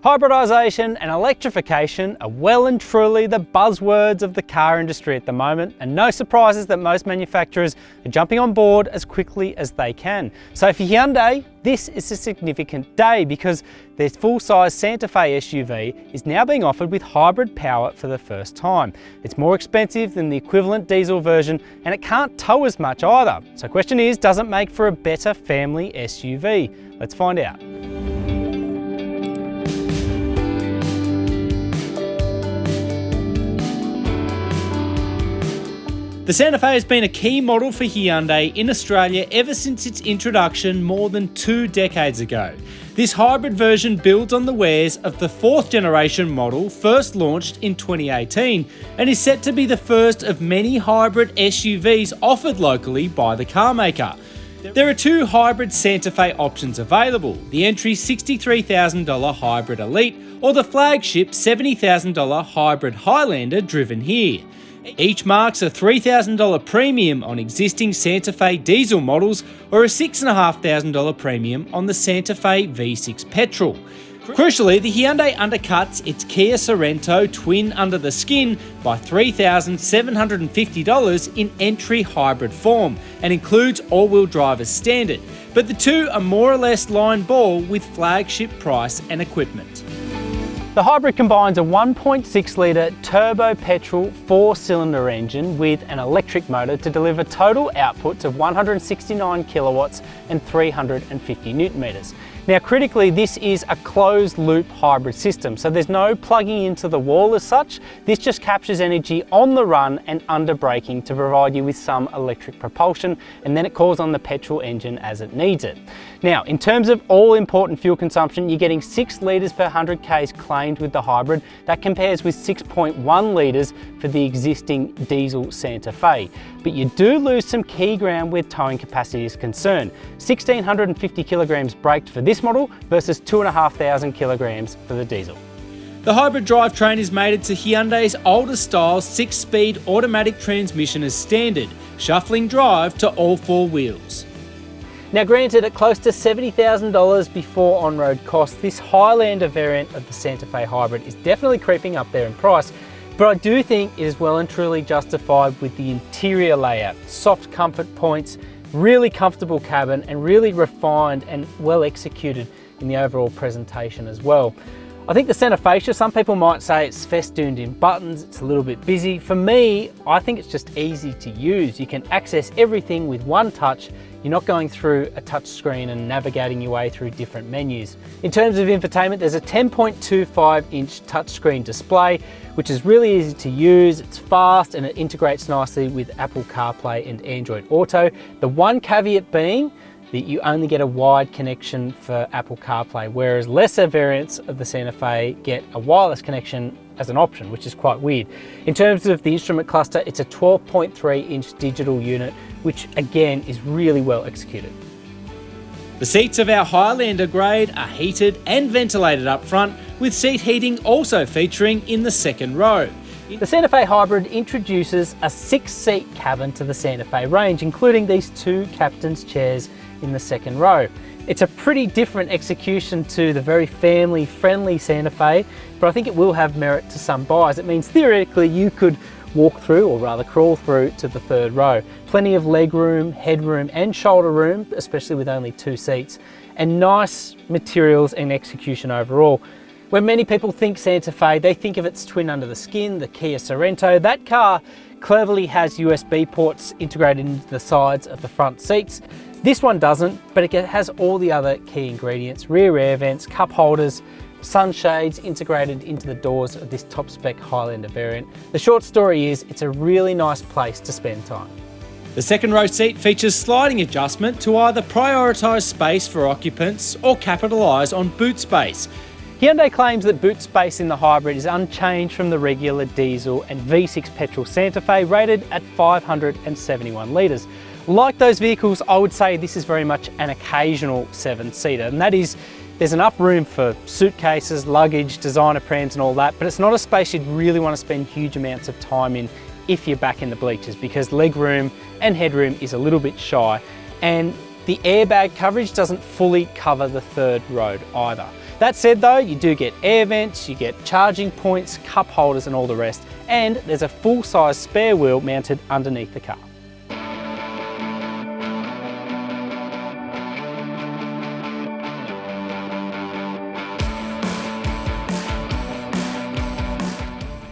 Hybridisation and electrification are well and truly the buzzwords of the car industry at the moment, and no surprises that most manufacturers are jumping on board as quickly as they can. So for Hyundai, this is a significant day because their full-size Santa Fe SUV is now being offered with hybrid power for the first time. It's more expensive than the equivalent diesel version and it can't tow as much either. So the question is, does it make for a better family SUV? Let's find out. The Santa Fe has been a key model for Hyundai in Australia ever since its introduction more than 2 decades ago. This hybrid version builds on the wares of the 4th generation model first launched in 2018 and is set to be the first of many hybrid SUVs offered locally by the car maker. There are 2 hybrid Santa Fe options available, the entry $63,000 Hybrid Elite or the flagship $70,000 Hybrid Highlander driven here. Each marks a $3,000 premium on existing Santa Fe diesel models or a $6,500 premium on the Santa Fe V6 petrol. Crucially, the Hyundai undercuts its Kia Sorento twin under the skin by $3,750 in entry hybrid form and includes all-wheel drive as standard, but the two are more or less line ball with flagship price and equipment. The hybrid combines a 1.6 litre turbo-petrol 4-cylinder engine with an electric motor to deliver total outputs of 169 kilowatts and 350 newton metres. Now critically, this is a closed loop hybrid system, so there's no plugging into the wall as such. This just captures energy on the run and under braking to provide you with some electric propulsion, and then it calls on the petrol engine as it needs it. Now, in terms of all important fuel consumption, you're getting 6 litres per 100 k's claimed with the hybrid. That compares with 6.1 litres for the existing diesel Santa Fe. But you do lose some key ground where towing capacity is concerned. 1,650 kilograms braked for this model versus 2,500 kilograms for the diesel. The hybrid drivetrain is mated to Hyundai's older style 6-speed automatic transmission as standard, shuffling drive to all 4 wheels. Now granted, at close to $70,000 before on-road costs, this Highlander variant of the Santa Fe Hybrid is definitely creeping up there in price, but I do think it is well and truly justified with the interior layout, soft comfort points, really comfortable cabin, and really refined and well executed in the overall presentation as well. I think the centre fascia, some people might say it's festooned in buttons, it's a little bit busy. For me, I think it's just easy to use. You can access everything with one touch. You're not going through a touch screen and navigating your way through different menus. In terms of infotainment, there's a 10.25-inch touchscreen display, which is really easy to use. It's fast and it integrates nicely with Apple CarPlay and Android Auto. The one caveat being that you only get a wired connection for Apple CarPlay, whereas lesser variants of the Santa Fe get a wireless connection as an option, which is quite weird. In terms of the instrument cluster, it's a 12.3-inch digital unit, which again is really well executed. The seats of our Highlander grade are heated and ventilated up front, with seat heating also featuring in the second row. The Santa Fe Hybrid introduces a 6-seat cabin to the Santa Fe range, including these 2 captain's chairs in the second row. It's a pretty different execution to the very family-friendly Santa Fe, but I think it will have merit to some buyers. It means theoretically you could walk through, or rather crawl through, to the 3rd row. Plenty of leg room, headroom and shoulder room, especially with only 2 seats, and nice materials and execution overall. When many people think Santa Fe, they think of its twin under the skin, the Kia Sorento. That car cleverly has USB ports integrated into the sides of the front seats. This one doesn't, but it has all the other key ingredients: rear air vents, cup holders, sunshades integrated into the doors of this top spec Highlander variant. The short story is, it's a really nice place to spend time. The second row seat features sliding adjustment to either prioritise space for occupants or capitalise on boot space. Hyundai claims that boot space in the hybrid is unchanged from the regular diesel and V6 petrol Santa Fe, rated at 571 litres. Like those vehicles, I would say this is very much an occasional 7-seater, and that is, there's enough room for suitcases, luggage, designer prams and all that, but it's not a space you'd really want to spend huge amounts of time in if you're back in the bleachers, because leg room and headroom is a little bit shy, and the airbag coverage doesn't fully cover the 3rd row either. That said though, you do get air vents, you get charging points, cup holders and all the rest, and there's a full-size spare wheel mounted underneath the car.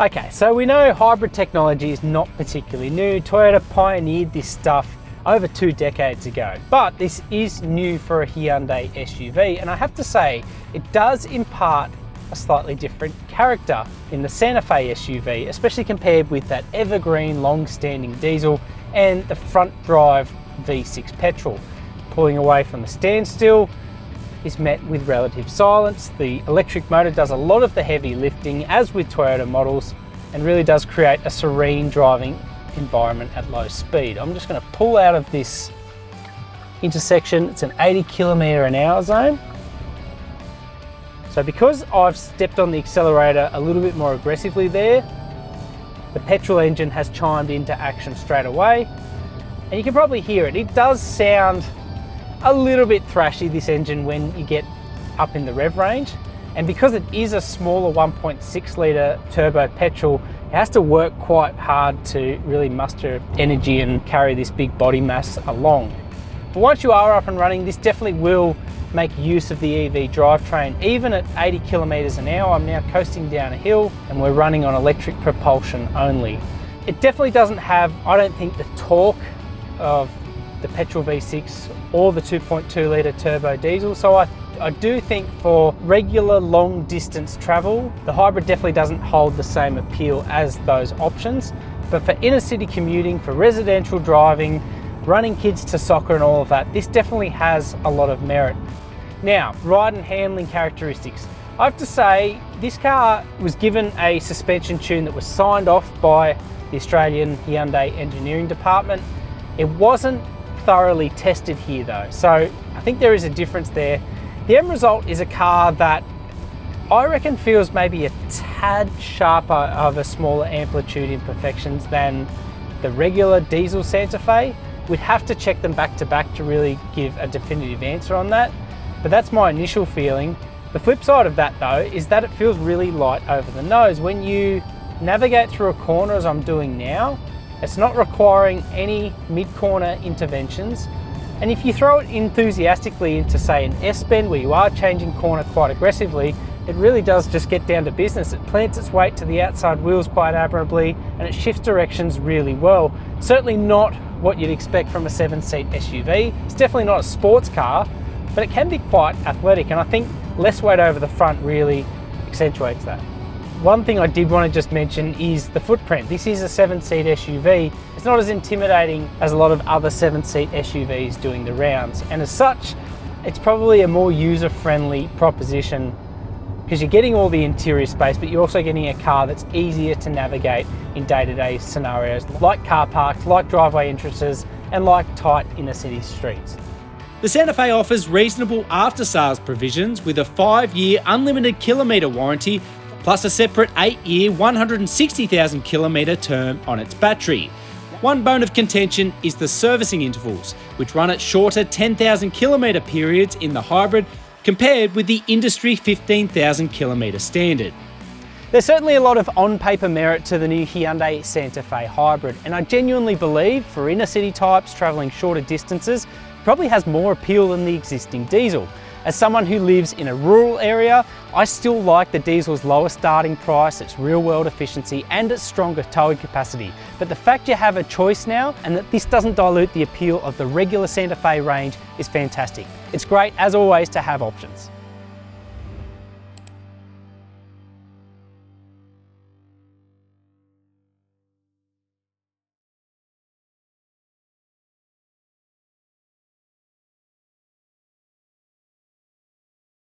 Okay, so we know hybrid technology is not particularly new. Toyota pioneered this stuff over 2 decades ago, but this is new for a Hyundai SUV, and I have to say, it does impart a slightly different character in the Santa Fe SUV, especially compared with that evergreen, long-standing diesel and the front drive V6 petrol. Pulling away from the standstill is met with relative silence. The electric motor does a lot of the heavy lifting, as with Toyota models, and really does create a serene driving environment at low speed. I'm just going to pull out of this intersection. It's an 80 km/h zone. So because I've stepped on the accelerator a little bit more aggressively there, the petrol engine has chimed into action straight away. And you can probably hear it. It does sound a little bit thrashy, this engine, when you get up in the rev range. And because it is a smaller 1.6 litre turbo petrol, it has to work quite hard to really muster energy and carry this big body mass along. But once you are up and running, this definitely will make use of the EV drivetrain. Even at 80 km/h, I'm now coasting down a hill and we're running on electric propulsion only. It definitely doesn't have, I don't think, the torque of the petrol V6 or the 2.2 litre turbo diesel, so I do think for regular long distance travel, the hybrid definitely doesn't hold the same appeal as those options. But for inner city commuting, for residential driving, running kids to soccer and all of that, this definitely has a lot of merit. Now, ride and handling characteristics. I have to say, this car was given a suspension tune that was signed off by the Australian Hyundai engineering department. It wasn't thoroughly tested here though, so I think there is a difference there. The end result is a car that I reckon feels maybe a tad sharper of a smaller amplitude imperfections than the regular diesel Santa Fe. We'd have to check them back to back to really give a definitive answer on that, but that's my initial feeling. The flip side of that though is that it feels really light over the nose. When you navigate through a corner, as I'm doing now, it's not requiring any mid-corner interventions. And if you throw it enthusiastically into, say, an S-bend where you are changing corner quite aggressively, it really does just get down to business. It plants its weight to the outside wheels quite admirably, and it shifts directions really well. Certainly not what you'd expect from a 7-seat SUV. It's definitely not a sports car, but it can be quite athletic, and I think less weight over the front really accentuates that. One thing I did want to just mention is the footprint. This is a 7-seat SUV. It's not as intimidating as a lot of other 7-seat SUVs doing the rounds. And as such, it's probably a more user-friendly proposition because you're getting all the interior space, but you're also getting a car that's easier to navigate in day-to-day scenarios, like car parks, like driveway entrances, and like tight inner city streets. The Santa Fe offers reasonable after-sales provisions with a 5-year unlimited kilometre warranty, plus a separate 8-year 160,000 kilometre term on its battery. One bone of contention is the servicing intervals, which run at shorter 10,000 kilometre periods in the hybrid compared with the industry 15,000 kilometre standard. There's certainly a lot of on-paper merit to the new Hyundai Santa Fe Hybrid, and I genuinely believe for inner city types travelling shorter distances, it probably has more appeal than the existing diesel. As someone who lives in a rural area, I still like the diesel's lower starting price, its real-world efficiency and its stronger towing capacity. But the fact you have a choice now and that this doesn't dilute the appeal of the regular Santa Fe range is fantastic. It's great, as always, to have options.